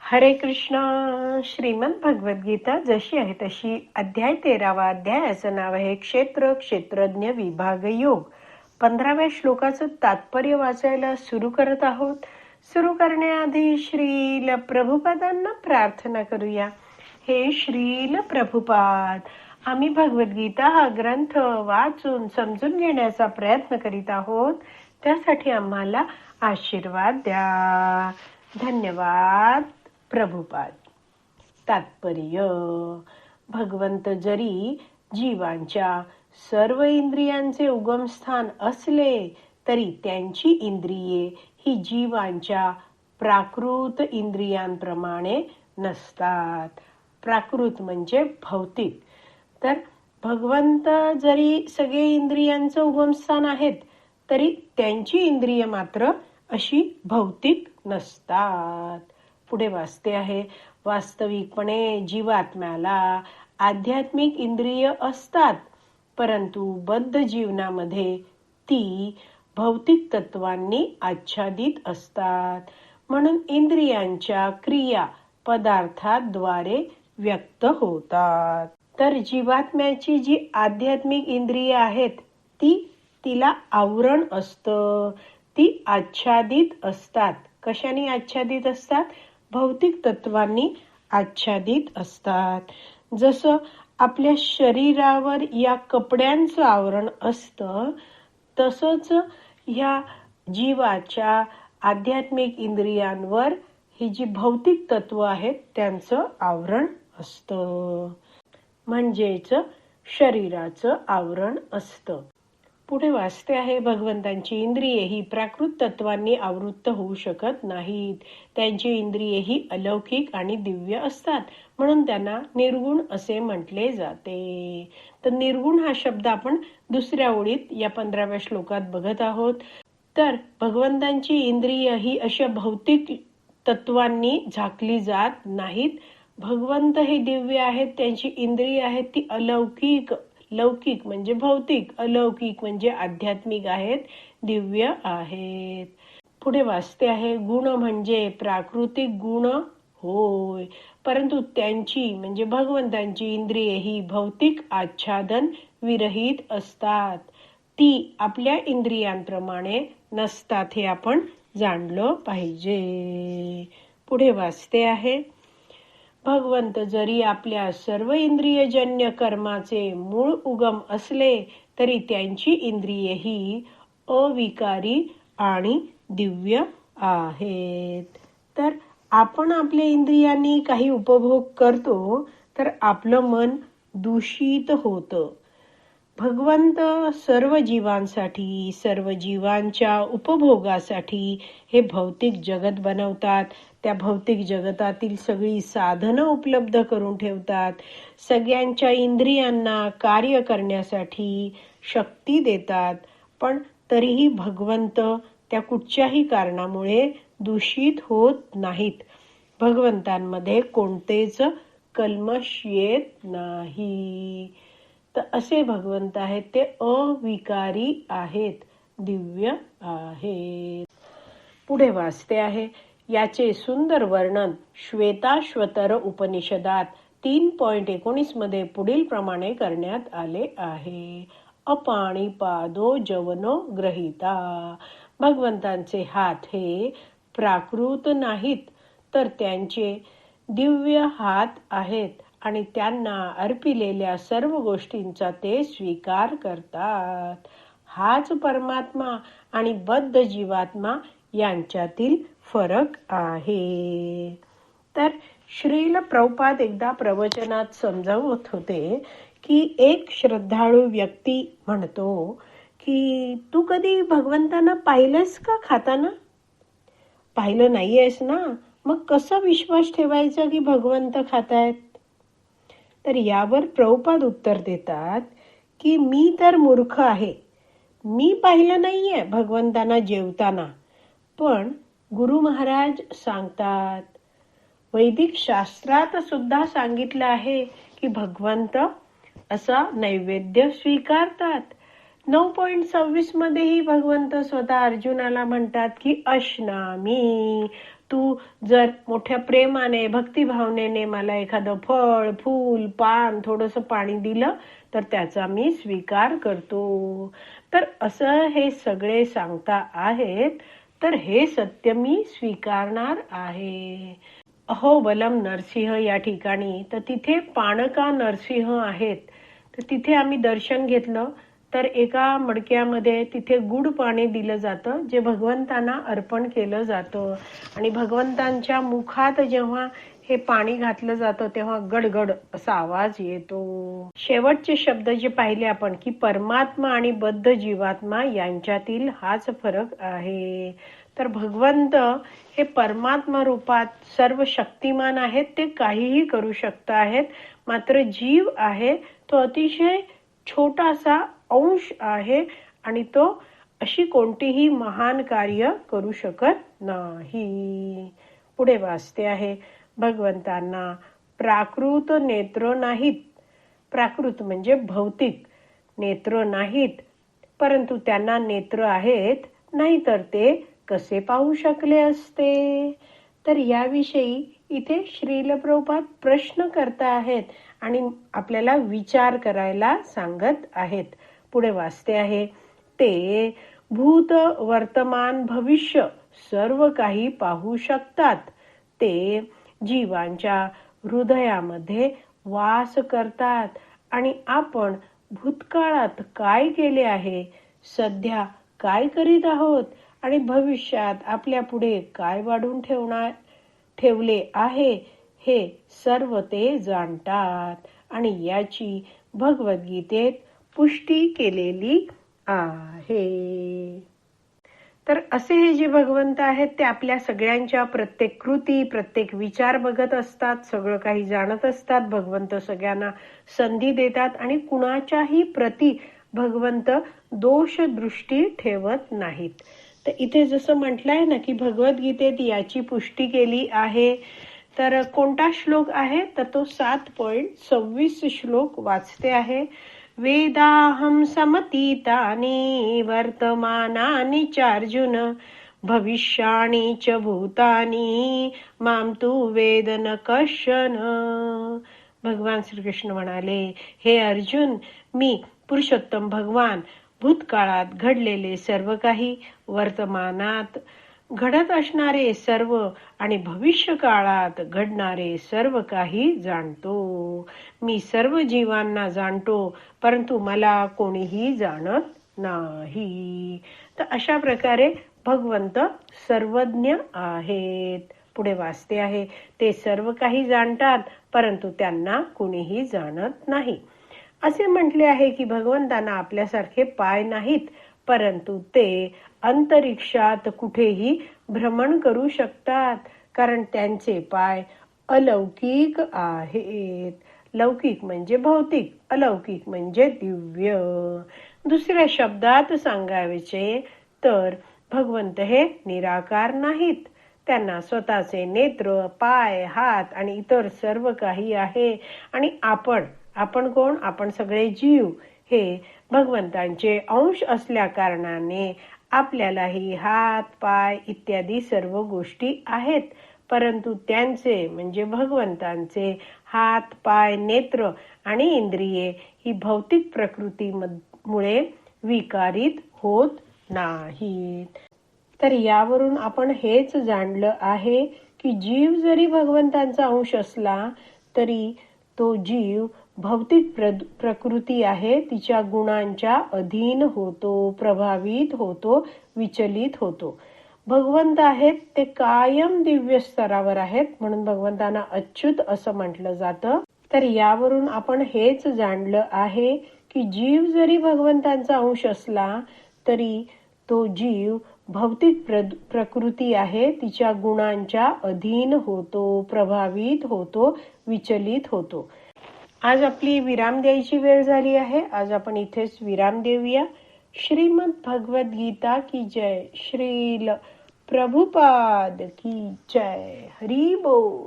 हरे कृष्णा. श्रीमद भगवद्गीता जशी आहे तशी अध्याय 13वा अध्यायाचं नाव आहे क्षेत्र क्षेत्रज्ञ विभाग योग. 15व्या श्लोकाचं तात्पर्य वाचायला सुरू करत आहोत. सुरू करण्याआधी श्रील प्रभुपादांना प्रार्थना करूया. हे श्रील प्रभुपाद, आम्ही भगवद्गीता हा ग्रंथ वाचून समजून घेण्याचा प्रयत्न करीत आहोत. त्यासाठी आम्हाला आशीर्वाद द्या. धन्यवाद प्रभुपाद. तात्पर्य: भगवंत जरी जीवांच्या सर्व इंद्रियांचे उगमस्थान असले तरी त्यांची इंद्रिये ही जीवांच्या प्राकृत इंद्रियांप्रमाणे नसतात. प्राकृत म्हणजे भौतिक. तर भगवंत जरी सगळे इंद्रियांचं उगमस्थान आहेत तरी त्यांची इंद्रिय मात्र अशी भौतिक नसतात. पुढे वाचते आहे. वास्तविकपणे जीवात्म्याला आध्यात्मिक इंद्रिय असतात, परंतु बद्ध जीवनामध्ये ती भौतिक तत्वांनी आच्छादित असतात. म्हणून इंद्रियांच्या क्रिया पदार्थाद्वारे व्यक्त होतात. तर जीवात्म्याची जी आध्यात्मिक इंद्रिय आहेत तिला आवरण असतं. ती आच्छादित असतात. कशाने आच्छादित असतात? भौतिक तत्वांनी आच्छादित असतात. जसं आपल्या शरीरावर या कपड्यांचं आवरण असतं, तसंच ह्या जीवाच्या आध्यात्मिक इंद्रियांवर ही जी भौतिक तत्व आहेत त्यांचं आवरण असतं. म्हणजेच शरीराचं आवरण असतं. पुढे वाचते आहे. भगवंतांची इंद्रिये ही प्राकृत तत्वांनी आवृत्त होऊ शकत नाहीत. त्यांची इंद्रिये ही अलौकिक आणि दिव्य असतात, म्हणून त्यांना निर्गुण असे म्हटले जाते. तर निर्गुण हा शब्द आपण दुसऱ्या ओळीत या 15व्या श्लोकात बघत आहोत. तर भगवंतांची इंद्रिय ही अशा भौतिक तत्वांनी झाकली जात नाहीत. भगवंत हे दिव्य आहेत. त्यांची इंद्रिय आहेत ती अलौकिक. लौकिक म्हणजे भौतिक, अलौकिक म्हणजे आध्यात्मिक आहेत, दिव्य आहेत. पुढे वाचते आहे. गुण म्हणजे प्राकृतिक गुण होय, परंतु त्यांची म्हणजे भगवंतांची इंद्रिये ही भौतिक आच्छादन विरहित असतात. ती आपल्या इंद्रियांप्रमाणे नसतात, हे आपण जाणलं पाहिजे. पुढे वाचते आहे. भगवंत जरी आपल्या सर्व इंद्रियजन्य कर्माचे मूळ उगम असले तरी त्यांची इंद्रिये ही अविकारी आणि दिव्य आहेत. तर आपण आपल्या इंद्रियांनी काही उपभोग करतो तर आपलं मन दूषित होतं. भगवंत सर्व जीवांसाठी, सर्व जीवांच्या उपभोगासाठी हे भौतिक जगत बनवतात. त्या भौतिक जगतातील सगळी साधनं उपलब्ध करून ठेवतात. सगळ्यांच्या इंद्रियांना कार्य करण्यासाठी शक्ती देतात. पण तरीही भगवंत त्या कुठच्याही कारणामुळे दूषित होत नाहीत. भगवंतांमध्ये कोणतेच कल्मश येत नाही. तर असे भगवंत आहेत ते अविकारी आहेत, दिव्य आहेत. पुढे वाचते आहे. याचे सुंदर वर्णन श्वेताश्वतर उपनिषदात 3.19 मध्ये पुढील प्रमाणे करण्यात आले आहे. अपाणिपादो जवनो ग्रहिता. भगवंतांचे हात हे प्राकृत नाहीत, तर त्यांचे दिव्य हात आहेत आणि त्यांना अर्पिलेल्या सर्व गोष्टींचा ते स्वीकार करतात. हाच परमात्मा आणि बद्ध जीवात्मा यांच्यातील फरक आहे. तर श्रील प्रभुपाद एकदा प्रवचनात समजावत होते की एक श्रद्धाळू व्यक्ती म्हणतो की तू कधी भगवंतांना पाहिलंस का खाताना? पाहिलं नाहीयेस ना, मग कसा विश्वास ठेवायचा की भगवंत खातायत? तर यावर प्रभुपाद उत्तर देतात की मी तर मूर्ख आहे. मी पाहिलं नाहीये भगवंतांना जेवताना, पण गुरु महाराज सांगतात, वैदिक शास्त्रात सुद्धा सांगितलं आहे की भगवंत असा नैवेद्य स्वीकारतात. 9.26 मध्येही भगवंत स्वतः अर्जुनाला म्हणतात की अश्नामी तू जर मोठ्या प्रेमाने भक्तिभावनेने मला एखादं फळ, फूल, पान, थोडंसं पाणी दिलं तर त्याचा मी स्वीकार करतो. तर असं हे सगळे सांगता आहेत, तर हे सत्य मी स्वीकारणार आहे. अहोबलम नरसिंह या ठिकाणी, तर तिथे पाणका नरसिंह आहेत. तर तिथे आम्ही दर्शन घेतलं. तर एका मडक्यामध्ये तिथे गुड पाणी दिलं जातं, जे भगवंतांना अर्पण केलं जातं. आणि भगवंतांच्या मुखात जेव्हा हे पाणी घातलं जातं तेव्हा गडगड असा आवाज येतो. शेवटचे शब्द जे पाहिले आपण की परमात्मा आणि बद्ध जीवात्मा यांच्यातील हाच फरक आहे. तर भगवंत हे परमात्मा रूपात सर्व शक्तिमान आहेत, ते काहीही करू शकत आहेत. मात्र जीव आहे तो अतिशय छोटासा अंश आहे आणि तो अशी कोणतीही महान कार्य करू शकत नाही. पुढे वाचते आहे, भगवंतांना प्राकृत नेत्र नाहीत. प्राकृत म्हणजे भौतिक नेत्र नाहीत, परंतु त्यांना नेत्र आहेत, नाहीतर ते कसे पाहू शकले असते. तर याविषयी इथे श्रील प्रभुपाद प्रश्न करता आहेत आणि आपल्याला विचार करायला सांगत आहेत. पुढे वाचते आहे, ते भूत, वर्तमान, भविष्य सर्व काही पाहू शकतात. ते जीवांच्या हृदयामध्ये वास करतात आणि आपण भूतकाळात काय केले आहे, सध्या काय करीत आहोत आणि भविष्यात आपल्या पुढे काय वाढून ठेवले आहे, हे सर्व ते जाणतात आणि याची भगवद्गीतेत पुष्टी केलेली आहे. तर असे हे जे भगवंत आहेत ते आपल्या सगळ्यांच्या प्रत्येक कृती, प्रत्येक विचार बघत असतात, सगळं काही जाणत असतात. भगवंत सगळ्यांना संधी देतात आणि कुणाच्याही प्रती भगवंत दोष दृष्टी ठेवत नाहीत. तर इथे जसं म्हटलंय ना की भगवद्गीतेत याची पुष्टी केली आहे. तर कोणता श्लोक आहे, तर तो 7.26 श्लोक वाचते आहे. वेदाहं समतीतानि वर्तमानानि चार्जुन भविष्याणि च भूतानि मां तु वेद न कश्चन. भगवान श्रीकृष्ण म्हणाले, हे अर्जुन, मी पुरुषोत्तम भगवान भूतकाळात घडलेले सर्व काही, वर्तमानात घडत असणारे सर्व आणि भविष्य काळात घडणारे सर्व काही जाणतो. मी सर्व जीवांना जाणतो, परंतु मला कोणीही जाणत नाही. तर अशा प्रकारे भगवंत सर्वज्ञ आहेत. पुढे वाचते आहे, ते सर्व काही जाणतात, परंतु त्यांना कोणीही जाणत नाही. असे म्हटले आहे की भगवंतांना आपल्यासारखे पाय नाहीत, परंतु ते अंतरिक्षात कुठेही भ्रमण करू शकतात, कारण त्यांचे पाय अलौकिक आहेत. लौकिक म्हणजे भौतिक, अलौकिक म्हणजे दिव्य. दुसऱ्या शब्दात सांगायचे तर भगवंत हे निराकार नाहीत. त्यांना स्वतःचे नेत्र, पाय, हात आणि इतर सर्व काही आहे. आणि आपण कोण? आपण सगळे जीव हे भगवंतांचे अंश असल्या कारणाने आपल्यालाही हात, पाय इत्यादी सर्व गोष्टी आहेत. परंतु त्यांचे म्हणजे भगवंतांचे हात, पाय, नेत्र आणि इंद्रिये ही भौतिक प्रकृतीमुळे विकारित होत नाहीत. तर यावरून आपण हेच जाणलं आहे की जीव जरी भगवंतांचा अंश असला तरी तो जीव भौतिक प्रकृती आहे, तिच्या गुणांच्या अधीन होतो, प्रभावित होतो, विचलित होतो. भगवंत आहेत ते कायम दिव्य स्तरावर आहेत, म्हणून भगवंतांना अच्युत असं म्हटलं जातं. तर यावरून आपण हेच जाणलं आहे की जीव जरी भगवंतांचा अंश असला तरी तो जीव भौतिक प्रकृती आहे, तिच्या गुणांच्या अधीन होतो, प्रभावित होतो, विचलित होतो. आज आपली विराम द्यायची वेळ झाली आहे. आज आपण इथेच विराम देऊया. श्रीमद भगवद गीता की जय. श्रील प्रभुपाद की जय. हरी बोल.